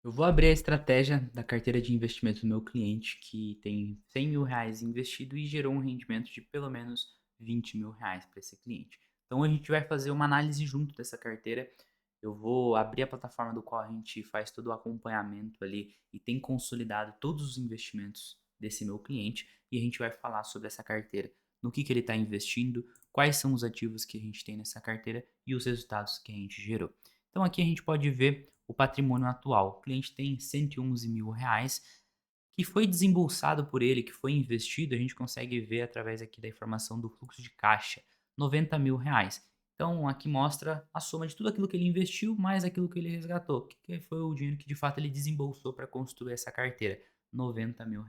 Eu vou abrir a estratégia da carteira de investimento do meu cliente que tem R$ 100.000 investido e gerou um rendimento de pelo menos R$ 20.000 para esse cliente. Então a gente vai fazer uma análise junto dessa carteira. Eu vou abrir a plataforma do qual a gente faz todo o acompanhamento ali e tem consolidado todos os investimentos desse meu cliente e a gente vai falar sobre essa carteira, no que ele está investindo, quais são os ativos que a gente tem nessa carteira e os resultados que a gente gerou. Então aqui a gente pode ver o patrimônio atual. O cliente tem R$ 111.000 que foi desembolsado por ele, que foi investido, a gente consegue ver através aqui da informação do fluxo de caixa, R$ 90.000. Então aqui mostra a soma de tudo aquilo que ele investiu mais aquilo que ele resgatou, que foi o dinheiro que de fato ele desembolsou para construir essa carteira, R$ 90.000.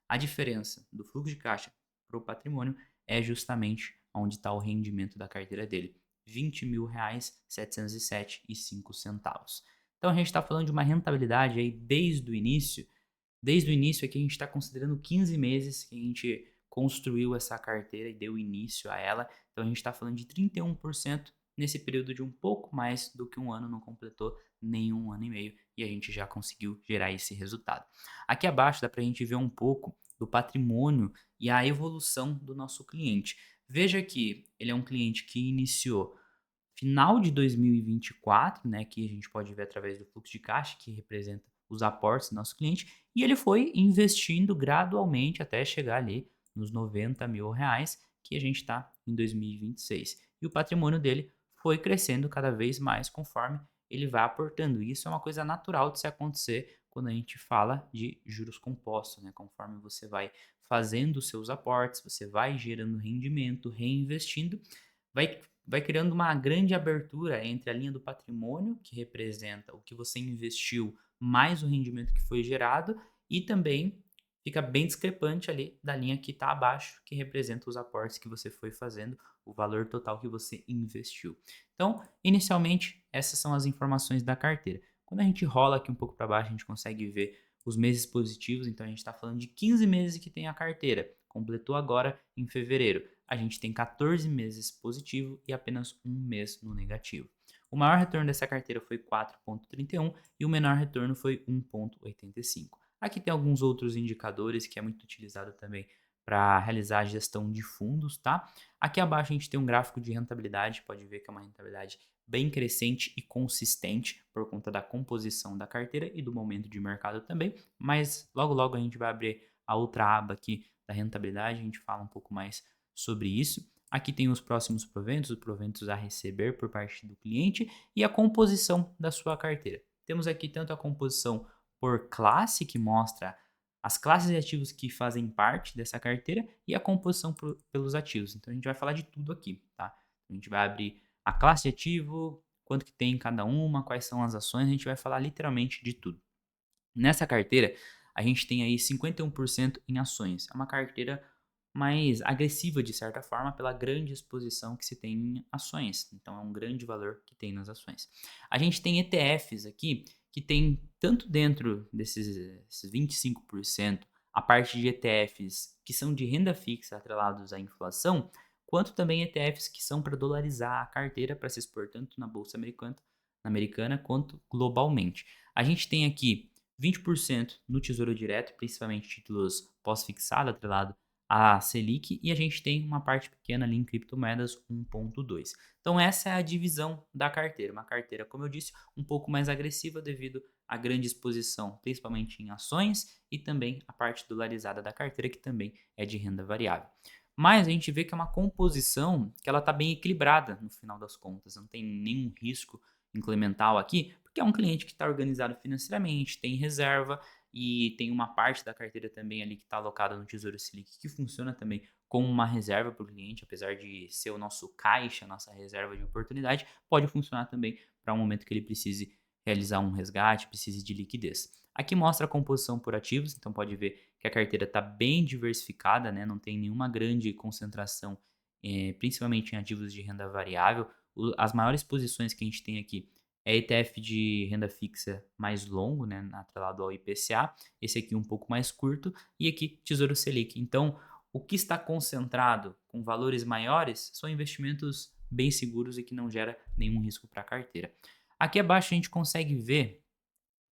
A diferença do fluxo de caixa para o patrimônio é justamente onde está o rendimento da carteira dele. R$ 20.707,05. Então a gente está falando de uma rentabilidade aí desde o início. Desde o início aqui a gente está considerando 15 meses que a gente construiu essa carteira e deu início a ela. Então a gente está falando de 31% nesse período de um pouco mais do que um ano, não completou nem um ano e meio e a gente já conseguiu gerar esse resultado. Aqui abaixo dá para a gente ver um pouco do patrimônio e a evolução do nosso cliente. Veja que ele é um cliente que iniciou final de 2024, né, que a gente pode ver através do fluxo de caixa, que representa os aportes do nosso cliente, e ele foi investindo gradualmente até chegar ali nos R$ 90.000, que a gente está em 2026. E o patrimônio dele foi crescendo cada vez mais conforme ele vai aportando. E isso é uma coisa natural de se acontecer quando a gente fala de juros compostos, né? Conforme você vai fazendo os seus aportes, você vai gerando rendimento, reinvestindo, vai criando uma grande abertura entre a linha do patrimônio, que representa o que você investiu, mais o rendimento que foi gerado, e também fica bem discrepante ali da linha que está abaixo, que representa os aportes que você foi fazendo, o valor total que você investiu. Então, inicialmente, essas são as informações da carteira. Quando a gente rola aqui um pouco para baixo, a gente consegue ver os meses positivos, então a gente está falando de 15 meses que tem a carteira, completou agora em fevereiro. A gente tem 14 meses positivo e apenas um mês no negativo. O maior retorno dessa carteira foi 4,31 e o menor retorno foi 1,85. Aqui tem alguns outros indicadores que é muito utilizado também para realizar a gestão de fundos, tá? Aqui abaixo a gente tem um gráfico de rentabilidade, pode ver que é uma rentabilidade bem crescente e consistente por conta da composição da carteira e do momento de mercado também, mas logo logo a gente vai abrir a outra aba aqui da rentabilidade, a gente fala um pouco mais sobre isso. Aqui tem os próximos proventos, os proventos a receber por parte do cliente e a composição da sua carteira. Temos aqui tanto a composição por classe, que mostra as classes de ativos que fazem parte dessa carteira, e a composição pelos ativos. Então a gente vai falar de tudo aqui, tá? A gente vai abrir a classe de ativo, quanto que tem em cada uma, quais são as ações, a gente vai falar literalmente de tudo. Nessa carteira, a gente tem aí 51% em ações. É uma carteira mais agressiva, de certa forma, pela grande exposição que se tem em ações. Então, é um grande valor que tem nas ações. A gente tem ETFs aqui, que tem tanto dentro desses 25%, a parte de ETFs que são de renda fixa atrelados à inflação, quanto também ETFs que são para dolarizar a carteira para se expor tanto na Bolsa Americana quanto globalmente. A gente tem aqui 20% no Tesouro Direto, principalmente títulos pós-fixado, atrelado à Selic, e a gente tem uma parte pequena ali em criptomoedas, 1,2. Então essa é a divisão da carteira. Uma carteira, como eu disse, um pouco mais agressiva devido à grande exposição, principalmente em ações, e também a parte dolarizada da carteira, que também é de renda variável. Mas a gente vê que é uma composição que ela está bem equilibrada no final das contas, não tem nenhum risco incremental aqui, porque é um cliente que está organizado financeiramente, tem reserva e tem uma parte da carteira também ali que está alocada no Tesouro Selic que funciona também como uma reserva para o cliente, apesar de ser o nosso caixa, nossa reserva de oportunidade, pode funcionar também para um momento que ele precise realizar um resgate, precise de liquidez. Aqui mostra a composição por ativos, então pode ver que a carteira está bem diversificada, né? Não tem nenhuma grande concentração, principalmente em ativos de renda variável. As maiores posições que a gente tem aqui é ETF de renda fixa mais longo, né, atrelado ao IPCA, esse aqui um pouco mais curto, e aqui Tesouro Selic. Então, o que está concentrado com valores maiores são investimentos bem seguros e que não gera nenhum risco para a carteira. Aqui abaixo a gente consegue ver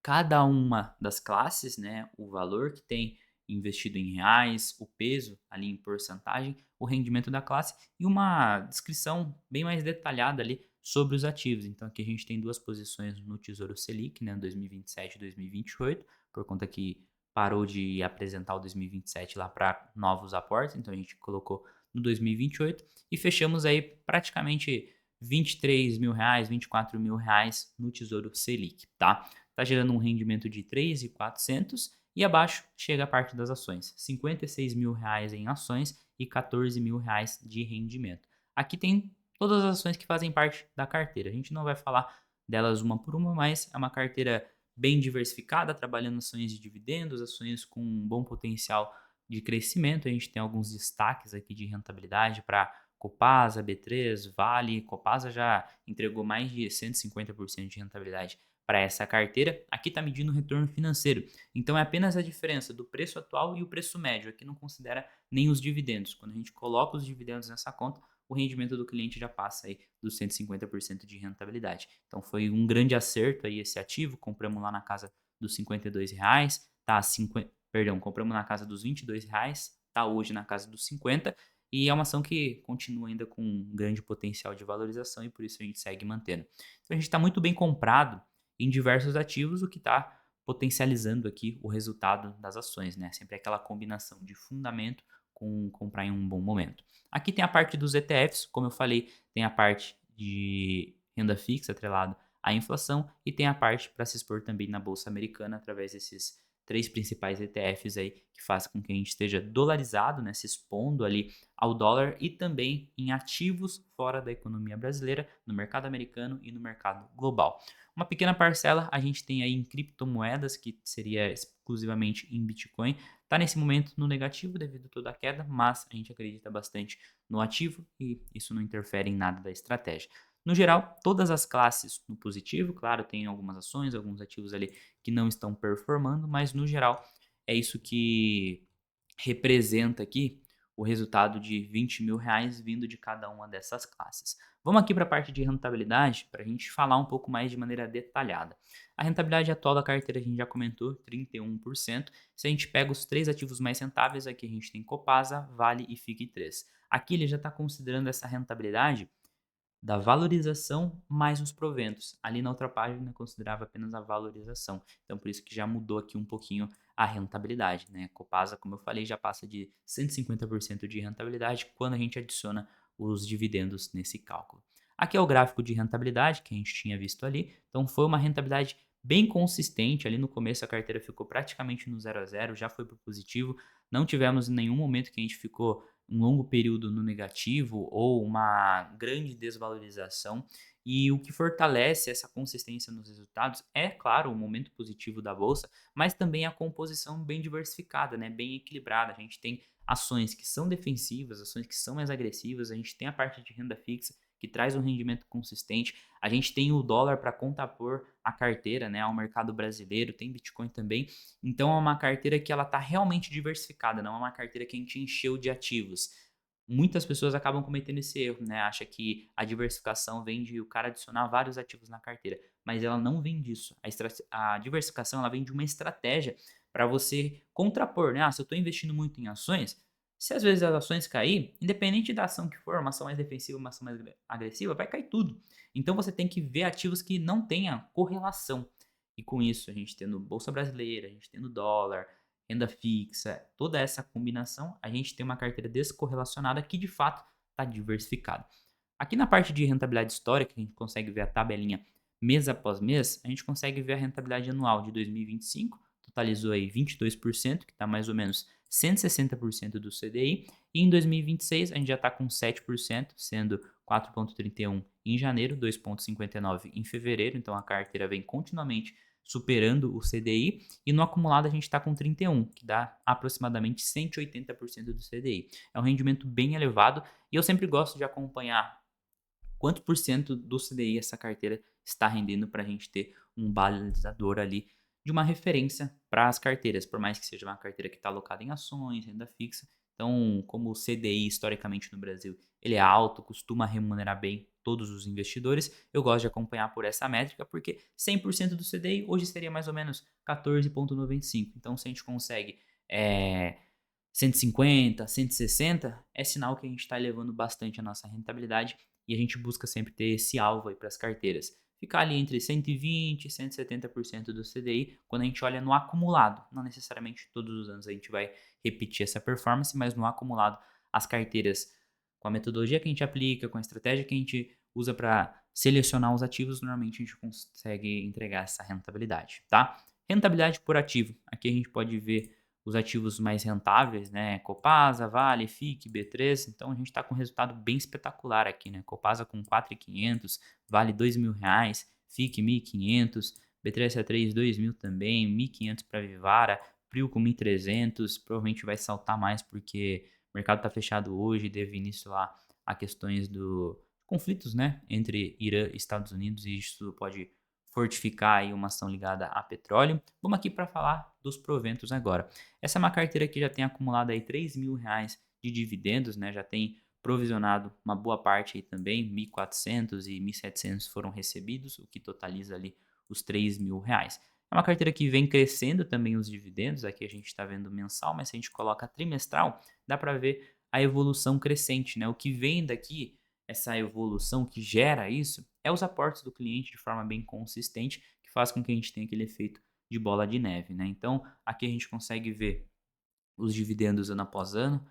cada uma das classes, né, o valor que tem investido em reais, o peso ali em porcentagem, o rendimento da classe e uma descrição bem mais detalhada ali sobre os ativos. Então aqui a gente tem duas posições no Tesouro Selic, né, 2027 e 2028, por conta que parou de apresentar o 2027 lá para novos aportes, então a gente colocou no 2028 e fechamos aí praticamente R$ 23.000, R$ 24.000 no Tesouro Selic, tá? Está gerando um rendimento de 3.400 e abaixo chega a parte das ações, R$ 56.000 em ações e R$ 14.000 de rendimento. Aqui tem todas as ações que fazem parte da carteira. A gente não vai falar delas uma por uma, mas é uma carteira bem diversificada, trabalhando ações de dividendos, ações com um bom potencial de crescimento. A gente tem alguns destaques aqui de rentabilidade para Copasa, B3, Vale. Copasa já entregou mais de 150% de rentabilidade para essa carteira. Aqui está medindo o retorno financeiro. Então é apenas a diferença do preço atual e o preço médio. Aqui não considera nem os dividendos. Quando a gente coloca os dividendos nessa conta, o rendimento do cliente já passa aí dos 150% de rentabilidade. Então foi um grande acerto aí esse ativo. Compramos lá na casa dos R$ 52, tá 50, perdão, compramos na casa dos R$ 22, tá hoje na casa dos 50 e é uma ação que continua ainda com um grande potencial de valorização e por isso a gente segue mantendo. Então a gente está muito bem comprado em diversos ativos, o que está potencializando aqui o resultado das ações, né? Sempre aquela combinação de fundamento com comprar em um bom momento. Aqui tem a parte dos ETFs, como eu falei, tem a parte de renda fixa atrelado à inflação e tem a parte para se expor também na bolsa americana através desses três principais ETFs aí que faz com que a gente esteja dolarizado, né, se expondo ali ao dólar e também em ativos fora da economia brasileira, no mercado americano e no mercado global. Uma pequena parcela a gente tem aí em criptomoedas, que seria exclusivamente em Bitcoin. Está nesse momento no negativo devido a toda a queda, mas a gente acredita bastante no ativo e isso não interfere em nada da estratégia. No geral, todas as classes no positivo, claro, tem algumas ações, alguns ativos ali que não estão performando, mas no geral é isso que representa aqui o resultado de R$ 20.000 vindo de cada uma dessas classes. Vamos aqui para a parte de rentabilidade para a gente falar um pouco mais de maneira detalhada. A rentabilidade atual da carteira a gente já comentou, 31%. Se a gente pega os três ativos mais rentáveis, aqui a gente tem Copasa, Vale e FIG3. Aqui ele já está considerando essa rentabilidade da valorização mais os proventos. Ali na outra página considerava apenas a valorização. Então por isso que já mudou aqui um pouquinho a rentabilidade, né? Copasa, como eu falei, já passa de 150% de rentabilidade quando a gente adiciona os dividendos nesse cálculo. Aqui é o gráfico de rentabilidade que a gente tinha visto ali. Então foi uma rentabilidade bem consistente. Ali no começo a carteira ficou praticamente no 0 a 0, já foi para o positivo. Não tivemos em nenhum momento que a gente ficou um longo período no negativo ou uma grande desvalorização. E o que fortalece essa consistência nos resultados é, claro, o momento positivo da bolsa, mas também a composição bem diversificada, né? Bem equilibrada. A gente tem ações que são defensivas, ações que são mais agressivas, a gente tem a parte de renda fixa que traz um rendimento consistente, a gente tem o dólar para contrapor a carteira, né, ao mercado brasileiro, tem Bitcoin também. Então é uma carteira que ela está realmente diversificada, não é uma carteira que a gente encheu de ativos. Muitas pessoas acabam cometendo esse erro, né? Acha que a diversificação vem de o cara adicionar vários ativos na carteira, mas ela não vem disso. A diversificação ela vem de uma estratégia para você contrapor, né? Ah, se eu estou investindo muito em ações, se às vezes as ações cair, independente da ação que for, uma ação mais defensiva, uma ação mais agressiva, vai cair tudo. Então você tem que ver ativos que não tenham correlação. E com isso, a gente tendo bolsa brasileira, a gente tendo dólar, renda fixa, toda essa combinação, a gente tem uma carteira descorrelacionada que de fato está diversificada. Aqui na parte de rentabilidade histórica, a gente consegue ver a tabelinha mês após mês, a gente consegue ver a rentabilidade anual de 2025, totalizou aí 22%, que está mais ou menos 160% do CDI, e em 2026 a gente já está com 7%, sendo 4,31 em janeiro, 2,59 em fevereiro, então a carteira vem continuamente superando o CDI, e no acumulado a gente está com 31, que dá aproximadamente 180% do CDI. É um rendimento bem elevado e eu sempre gosto de acompanhar quanto por cento do CDI essa carteira está rendendo para a gente ter um balizador ali de uma referência para as carteiras, por mais que seja uma carteira que está alocada em ações, renda fixa. Então, como o CDI historicamente no Brasil ele é alto, costuma remunerar bem todos os investidores, eu gosto de acompanhar por essa métrica, porque 100% do CDI hoje seria mais ou menos 14,95. Então, se a gente consegue 150, 160, é sinal que a gente está elevando bastante a nossa rentabilidade e a gente busca sempre ter esse alvo aí para as carteiras. Ficar ali entre 120 e 170% do CDI quando a gente olha no acumulado. Não necessariamente todos os anos a gente vai repetir essa performance, mas no acumulado as carteiras com a metodologia que a gente aplica, com a estratégia que a gente usa para selecionar os ativos, normalmente a gente consegue entregar essa rentabilidade, tá? Rentabilidade por ativo. Aqui a gente pode ver os ativos mais rentáveis, né? Copasa, Vale, FIC, B3. Então a gente está com um resultado bem espetacular aqui, né? Copasa com 4.500, Vale R$ 2.000, FIC 1.500, B3A3 2.000 também, 1.500 para Vivara, Prio com 1.300. Provavelmente vai saltar mais porque o mercado está fechado hoje, deve início lá a questões do conflitos, né, entre Irã e Estados Unidos, e isso pode fortificar aí uma ação ligada a petróleo. Vamos aqui para falar dos proventos agora. Essa é uma carteira que já tem acumulado aí R$ 3.000 de dividendos, né, já tem provisionado uma boa parte aí também, 1.400 e 1.700 foram recebidos, o que totaliza ali os R$ 3.000. É uma carteira que vem crescendo também os dividendos, aqui a gente está vendo mensal, mas se a gente coloca trimestral, dá para ver a evolução crescente, né? O que vem daqui, essa evolução que gera isso, é os aportes do cliente de forma bem consistente, que faz com que a gente tenha aquele efeito de bola de neve, né? Então, aqui a gente consegue ver os dividendos ano após ano.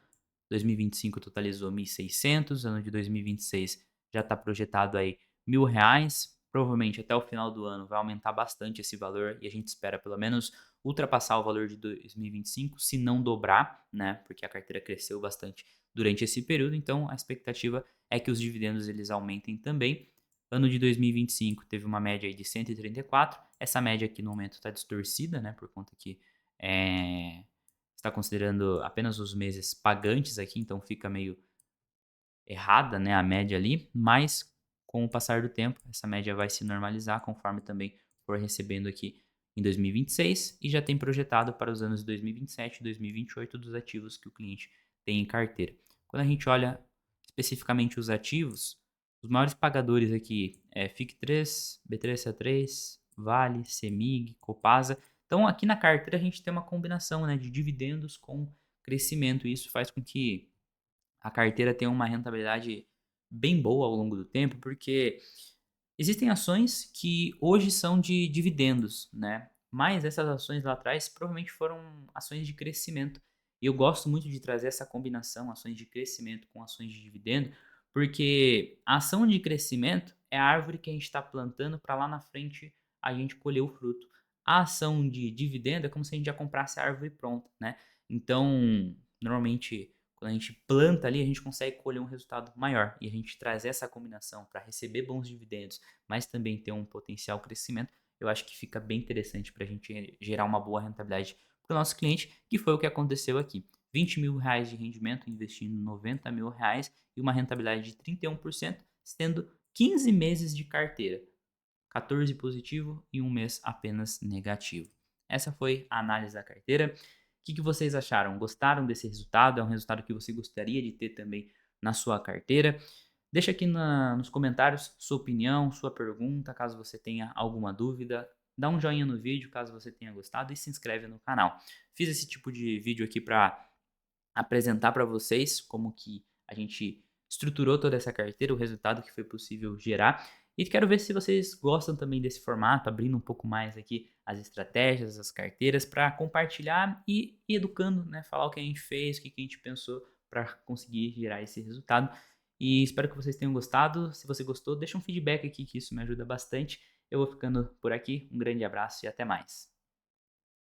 2025 totalizou 1.600, ano de 2026 já está projetado aí R$ 1.000. Provavelmente até o final do ano vai aumentar bastante esse valor e a gente espera pelo menos ultrapassar o valor de 2025, se não dobrar, né? Porque a carteira cresceu bastante durante esse período, então a expectativa é que os dividendos eles aumentem também. Ano de 2025 teve uma média aí de 134. Essa média aqui no momento está distorcida, né? Por conta que está considerando apenas os meses pagantes aqui, então fica meio errada, né, a média ali, mas com o passar do tempo, essa média vai se normalizar conforme também for recebendo aqui em 2026 e já tem projetado para os anos de 2027 e 2028 dos ativos que o cliente tem em carteira. Quando a gente olha especificamente os ativos, os maiores pagadores aqui é FIC3, B3A3, Vale, CEMIG, Copasa. Então aqui na carteira a gente tem uma combinação, né, de dividendos com crescimento e isso faz com que a carteira tenha uma rentabilidade bem boa ao longo do tempo, porque existem ações que hoje são de dividendos, né? Mas essas ações lá atrás provavelmente foram ações de crescimento. E eu gosto muito de trazer essa combinação, ações de crescimento com ações de dividendo, porque a ação de crescimento é a árvore que a gente está plantando para lá na frente a gente colher o fruto. A ação de dividendo é como se a gente já comprasse a árvore pronta, né? Então, normalmente quando a gente planta ali, a gente consegue colher um resultado maior. E a gente traz essa combinação para receber bons dividendos, mas também ter um potencial crescimento. Eu acho que fica bem interessante para a gente gerar uma boa rentabilidade para o nosso cliente, que foi o que aconteceu aqui. R$ 20.000 de rendimento investindo R$ 90.000 e uma rentabilidade de 31%, tendo 15 meses de carteira. 14 positivo e um mês apenas negativo. Essa foi a análise da carteira. O que vocês acharam? Gostaram desse resultado? É um resultado que você gostaria de ter também na sua carteira? Deixa aqui nos comentários sua opinião, sua pergunta, caso você tenha alguma dúvida. Dá um joinha no vídeo caso você tenha gostado e se inscreve no canal. Fiz esse tipo de vídeo aqui para apresentar para vocês como que a gente estruturou toda essa carteira, o resultado que foi possível gerar. E quero ver se vocês gostam também desse formato, abrindo um pouco mais aqui as estratégias, as carteiras, para compartilhar e ir educando, né? Falar o que a gente fez, o que a gente pensou para conseguir gerar esse resultado. E espero que vocês tenham gostado. Se você gostou, deixa um feedback aqui que isso me ajuda bastante. Eu vou ficando por aqui. Um grande abraço e até mais.